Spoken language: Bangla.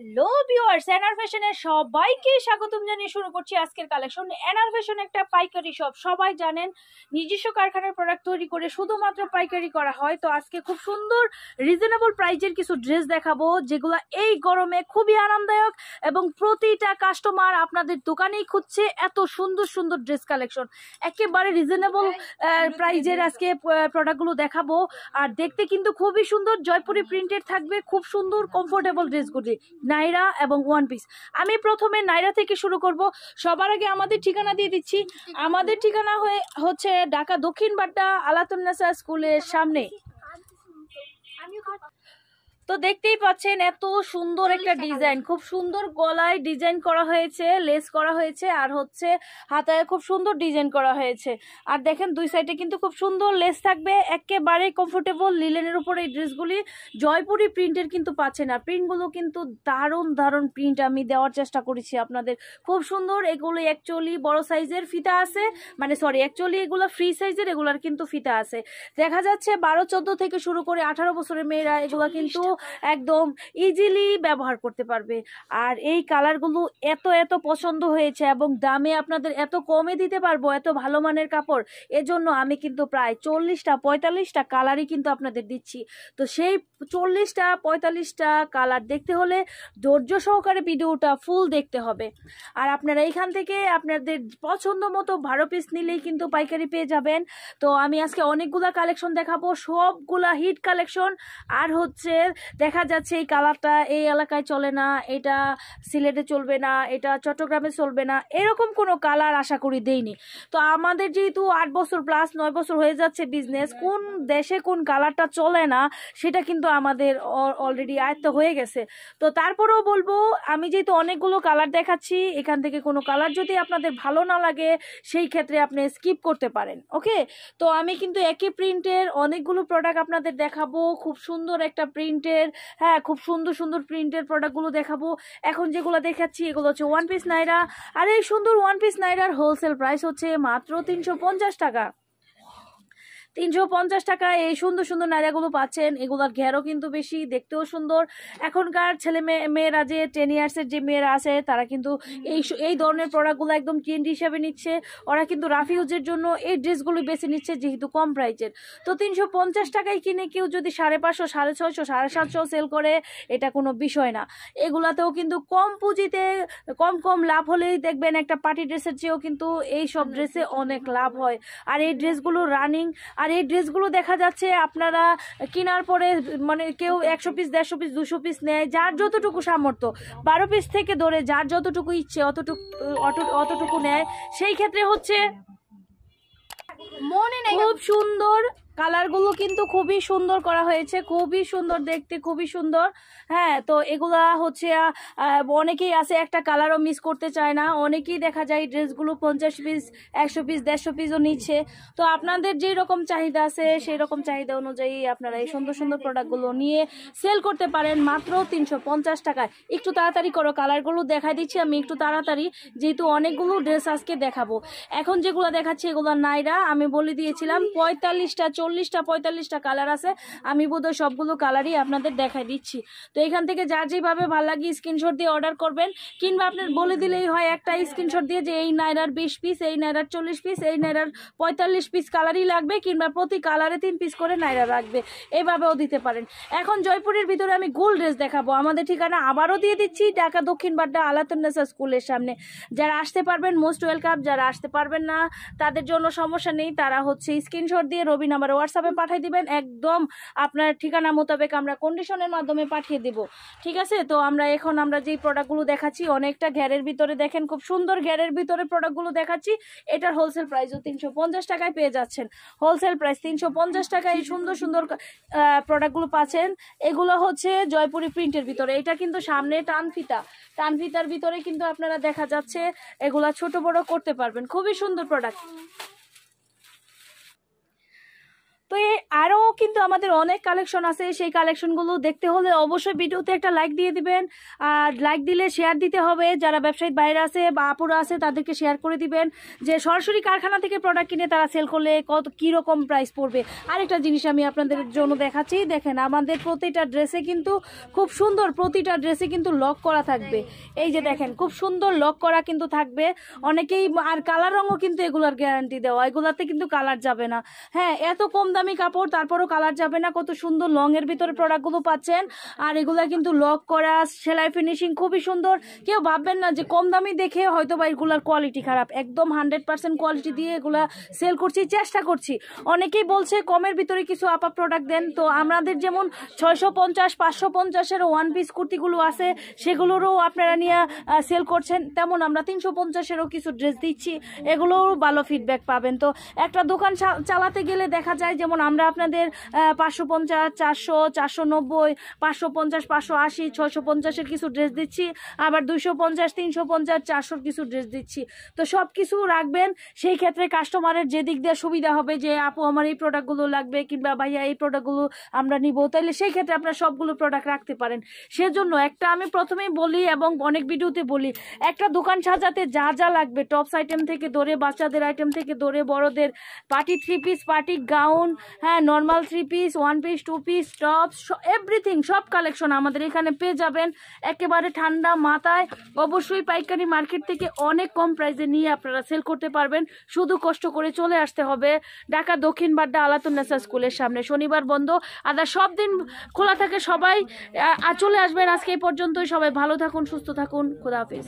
হ্যালো ভিউয়ার্স, এনআর ফ্যাশনের সবাইকে স্বাগতম জানিয়ে শুরু করছি আজকের কালেকশন। এনআর ফ্যাশন একটা পাইকারি শপ, সবাই জানেন নিজস্ব কারখানার প্রোডাক্ট তৈরি করে শুধুমাত্র পাইকারি করা হয়। তো আজকে খুব সুন্দর রিজনেবল প্রাইজের কিছু ড্রেস দেখাবো, যেগুলো এই গরমে খুবই আরামদায়ক এবং প্রতিটা কাস্টমার আপনাদের দোকানেই খুঁজছে এত সুন্দর সুন্দর ড্রেস কালেকশন। একেবারে রিজনেবল প্রাইজের আজকে প্রোডাক্টগুলো দেখাবো। আর দেখতে কিন্তু খুবই সুন্দর, জয়পুরি প্রিন্টেড থাকবে, খুব সুন্দর কমফোর্টেবল ড্রেসগুলি, নাইরা এবং ওয়ান পিস। আমি প্রথমে নাইরা থেকে শুরু করব। সবার আগে আমাদের ঠিকানা দিয়ে দিচ্ছি। আমাদের ঠিকানা হচ্ছে ঢাকা দক্ষিণ বাড্ডা আলাতুন্নেসা স্কুলের সামনে। তো দেখতেই পাচ্ছেন এত সুন্দর একটা ডিজাইন, খুব সুন্দর গলায় ডিজাইন করা হয়েছে, লেস করা হয়েছে, আর হচ্ছে হাতায় খুব সুন্দর ডিজাইন করা হয়েছে। আর দেখেন দুই সাইডে কিন্তু খুব সুন্দর লেস থাকবে, একেবারে কমফোর্টেবল লিলেনের উপর এই ড্রেসগুলি। জয়পুরি প্রিন্টের কিন্তু পাচ্ছেন, আর প্রিন্টগুলো কিন্তু দারুণ দারুণ প্রিন্ট আমি দেওয়ার চেষ্টা করেছি আপনাদের, খুব সুন্দর। এগুলো অ্যাকচুয়ালি বড় সাইজের ফিতা আছে, মানে সরি অ্যাকচুয়ালি এগুলো ফ্রি সাইজের, এগুলার কিন্তু ফিতা আছে। দেখা যাচ্ছে 12-14 থেকে শুরু করে 18 বছরের মেয়েরা এগুলো কিন্তু একদম ইজিলি ব্যবহার করতে পারবে। আর এই কালারগুলো এত এত পছন্দ হয়েছে এবং দামে আপনাদের এত কমে দিতে পারবো, এত ভালো মানের কাপড়। এজন্য আমি কিন্তু প্রায় 40-45টা কালারই কিন্তু আপনাদের দিচ্ছি। তো সেই 40-45টা কালার দেখতে হলে ধৈর্য সহকারে ভিডিওটা ফুল দেখতে হবে। আর আপনারা এইখান থেকে আপনাদের পছন্দ মতো 12 পিস নিলেই কিন্তু পাইকারি পেয়ে যাবেন। তো আমি আজকে অনেকগুলা কালেকশন দেখাবো, সবগুলা হিট কালেকশন। আর হচ্ছে দেখা যাচ্ছে এই কালারটা এই এলাকায় চলে না, এটা সিলেটে চলবে না, এটা চট্টগ্রামে চলবে না, এরকম কোনো কালার আশা করি দেইনি। তো আমাদের যেহেতু 8 বছর প্লাস 9 বছর হয়ে যাচ্ছে বিজনেস, কোন দেশে কোন কালারটা চলে না সেটা কিন্তু আমাদের অলরেডি আয়ত্ত হয়ে গেছে। তো তারপরেও বলবো, আমি যেহেতু অনেকগুলো কালার দেখাচ্ছি, এখান থেকে কোনো কালার যদি আপনাদের ভালো না লাগে সেই ক্ষেত্রে আপনি স্কিপ করতে পারেন, ওকে। তো আমি কিন্তু একই প্রিন্টের অনেকগুলো প্রোডাক্ট আপনাদের দেখাবো, খুব সুন্দর একটা প্রিন্টের, হ্যাঁ খুব সুন্দর সুন্দর প্রিন্টের প্রোডাক্টগুলো দেখাবো। এখন যেগুলো দেখাচ্ছি এগুলো হচ্ছে ওয়ান পিস নাইরা। আর এই সুন্দর ওয়ান পিস নাইরার হোলসেল প্রাইস হচ্ছে মাত্র 350 টাকা। 350 টাকা এই সুন্দর সুন্দর নাইরাগুলো পাচ্ছেন। এগুলোর ঘেরও কিন্তু বেশি, দেখতেও সুন্দর। এখনকার ছেলে মেয়েরা যে 10 ইয়ার্সের যে মেয়েরা আছে তারা কিন্তু এই ধরনের প্রোডাক্টগুলো একদম ট্রেন্ড হিসেবে নিচ্ছে। ওরা কিন্তু রাফিউজের জন্য এই ড্রেসগুলো বেছে নিচ্ছে, যেহেতু কম প্রাইসের। তো 350 টাকায় কিনে কেউ যদি 550, 650, 750 সেল করে, এটা কোনো বিষয় না। এগুলাতেও কিন্তু কম পুঁজিতে কম কম লাভ হলেই দেখবেন একটা পার্টি ড্রেসের চেয়েও কিন্তু এই সব ড্রেসে অনেক লাভ হয়। আর এই ড্রেসগুলো রানিং। আর এই ড্রেসগুলো দেখা যাচ্ছে আপনারা কেনার পরে মানে কেউ 100 পিস, 150 পিস, 200 পিস নেয়, যার যতটুকু সামর্থ্য, 12 পিস থেকে ধরে যার যতটুকু ইচ্ছে অতটুকু নেয়। সেই ক্ষেত্রে হচ্ছে খুব সুন্দর কালারগুলো কিন্তু খুবই সুন্দর করা হয়েছে, খুবই সুন্দর দেখতে, খুবই সুন্দর। হ্যাঁ, তো এগুলা হচ্ছে অনেকেই আছে একটা কালারও মিস করতে চায় না, অনেকেই দেখা যায় ড্রেসগুলো 50 পিস, 100 পিস, 150 পিসও নিচ্ছে। তো আপনাদের যেই রকম চাহিদা আছে সেই রকম চাহিদা অনুযায়ী আপনারা এই সুন্দর সুন্দর প্রোডাক্টগুলো নিয়ে সেল করতে পারেন মাত্র 350 টাকায়। একটু তাড়াতাড়ি করো, কালারগুলো দেখাই দিচ্ছি আমি একটু তাড়াতাড়ি, যেহেতু অনেকগুলো ড্রেস আজকে দেখাবো। এখন যেগুলো দেখাচ্ছি এগুলো নাইরা, আমি বলে দিয়েছিলাম 40-45টা কালার আছে। আমি বোধহয় সবগুলো কালারই আপনাদের দেখাই দিচ্ছি। তো এখান থেকে যার যেভাবে ভালো লাগে স্ক্রিনশট দিয়ে অর্ডার করবেন, কিংবা আপনার বলে দিলেই হয় একটা স্ক্রিনশট দিয়ে যে এই নাইরার 20 পিস, এই নাইরার 40 পিস, এই নাইরার 45 পিস কালারই লাগবে, কিংবা প্রতি কালারে 3 পিস করে নাইরা রাখবে, এইভাবেও দিতে পারেন। এখন জয়পুরের ভিতরে আমি গোল ড্রেস দেখাবো। আমাদের ঠিকানা আবারও দিয়ে দিচ্ছি, ঢাকা দক্ষিণ বাড্ডা আলাতুন্নেসা স্কুলের সামনে। যারা আসতে পারবেন মোস্ট ওয়েলকাম, যারা আসতে পারবেন না তাদের জন্য সমস্যা নেই, তারা হচ্ছে স্ক্রিনশট দিয়ে রবি নাম্বার হোয়াটসঅ্যাপে পাঠিয়ে দিবেন, একদম আপনার ঠিকানা মোতাবেক আমরা কন্ডিশনের মাধ্যমে পাঠিয়ে দেব, ঠিক আছে। তো আমরা যেই প্রোডাক্টগুলো দেখাচ্ছি অনেকটা ঘেরের ভিতরে, দেখেন খুব সুন্দর ঘেরের ভিতরে প্রোডাক্টগুলো দেখাচ্ছি। এটার হোলসেল প্রাইসও 350 টাকায় পেয়ে যাচ্ছেন। হোলসেল প্রাইস 350 টাকায় এই সুন্দর সুন্দর প্রোডাক্টগুলো পাচ্ছেন। এগুলো হচ্ছে জয়পুরি প্রিন্টের ভিতরে, এটা কিন্তু সামনে টানফিতার ভিতরে কিন্তু আপনারা দেখা যাচ্ছে এগুলা ছোট বড় করতে পারবেন, খুবই সুন্দর প্রোডাক্ট। তো এই আরও কিন্তু আমাদের অনেক কালেকশন আছে, সেই কালেকশনগুলো দেখতে হলে অবশ্যই ভিডিওতে একটা লাইক দিয়ে দিবেন। আর লাইক দিলে শেয়ার দিতে হবে, যারা ব্যবসায়িক বাইরে আছে বা আপুরা আছে তাদেরকে শেয়ার করে দিবেন যে সরাসরি কারখানা থেকে প্রোডাক্ট কিনে তারা সেল করলে কত কীরকম প্রাইস পড়বে। আরেকটা জিনিস আমি আপনাদের জন্য দেখাচ্ছি, দেখেন আমাদের প্রতিটা ড্রেসে কিন্তু খুব সুন্দর, প্রতিটা ড্রেসে কিন্তু লক করা থাকবে। এই যে দেখেন খুব সুন্দর লক করা কিন্তু থাকবে। অনেকেই আর কালার রঙও কিন্তু এগুলার গ্যারান্টি দেওয়া, এগুলাতে কিন্তু কালার যাবে না। হ্যাঁ, এত কম দামি কাপড় তারপরও কালার যাবে না। কত সুন্দর লংয়ের ভিতরে প্রোডাক্টগুলো পাচ্ছেন। আর এগুলা কিন্তু লক করা, সেলাই ফিনিশিং খুবই সুন্দর। কেউ ভাববেন না যে কম দামি দেখে হয়তো বা এগুলার কোয়ালিটি খারাপ, একদম 100% কোয়ালিটি দিয়ে এগুলা সেল করছি, চেষ্টা করছি। অনেকেই বলছে কমের ভিতরে কিছু আপা প্রোডাক্ট দেন, তো আমাদের যেমন 650 550-এর ওয়ান পিস কুর্তিগুলো আছে সেগুলোরও আপনারা নিয়ে সেল করছেন, তেমন আমরা 350-এরও কিছু ড্রেস দিচ্ছি, এগুলোও ভালো ফিডব্যাক পাবেন। তো একটা দোকান চালাতে গেলে দেখা যায় যেমন আমরা আপনাদের 550, 400, 490, 550, 580, 650-এর কিছু ড্রেস দিচ্ছি, আবার 250, 350, 400-র কিছু ড্রেস দিচ্ছি। তো সব কিছু রাখবেন, সেই ক্ষেত্রে কাস্টমারের যে দিক দিয়ে সুবিধা হবে যে আপু আমার এই প্রোডাক্টগুলো লাগবে কিংবা ভাইয়া এই প্রোডাক্টগুলো আমরা নিব, তাহলে সেই ক্ষেত্রে আপনারা সবগুলো প্রোডাক্ট রাখতে পারেন। সেজন্য একটা আমি প্রথমেই বলি এবং অনেক ভিডিওতে বলি, একটা দোকান সাজাতে যা যা লাগবে, টপস আইটেম থেকে ধরে বাচ্চাদের আইটেম থেকে ধরে বড়দের পার্টি 3 পিস, পার্টি গাউন, হ্যাঁ normal 3 piece, 1 piece, 2 piece, tops, everything সব কালেকশন আমাদের এখানে পেয়ে যাবেন একেবারে ঠান্ডা মাথায়। অবশ্যই পাইকারি মার্কেট থেকে অনেক কম প্রাইসে নিয়ে আপনারা সেল করতে পারবেন। শুধু কষ্ট করে চলে আসতে হবে ঢাকা দক্ষিণ বাড্ডা আলাতুন্নেসা স্কুলের সামনে। শনিবার বন্ধ, আদার সব দিন খোলা থাকে। সবাই চলে আসবেন। আজকে এই পর্যন্তই। সবাই ভালো থাকুন, সুস্থ থাকুন। খোদা হাফেজ।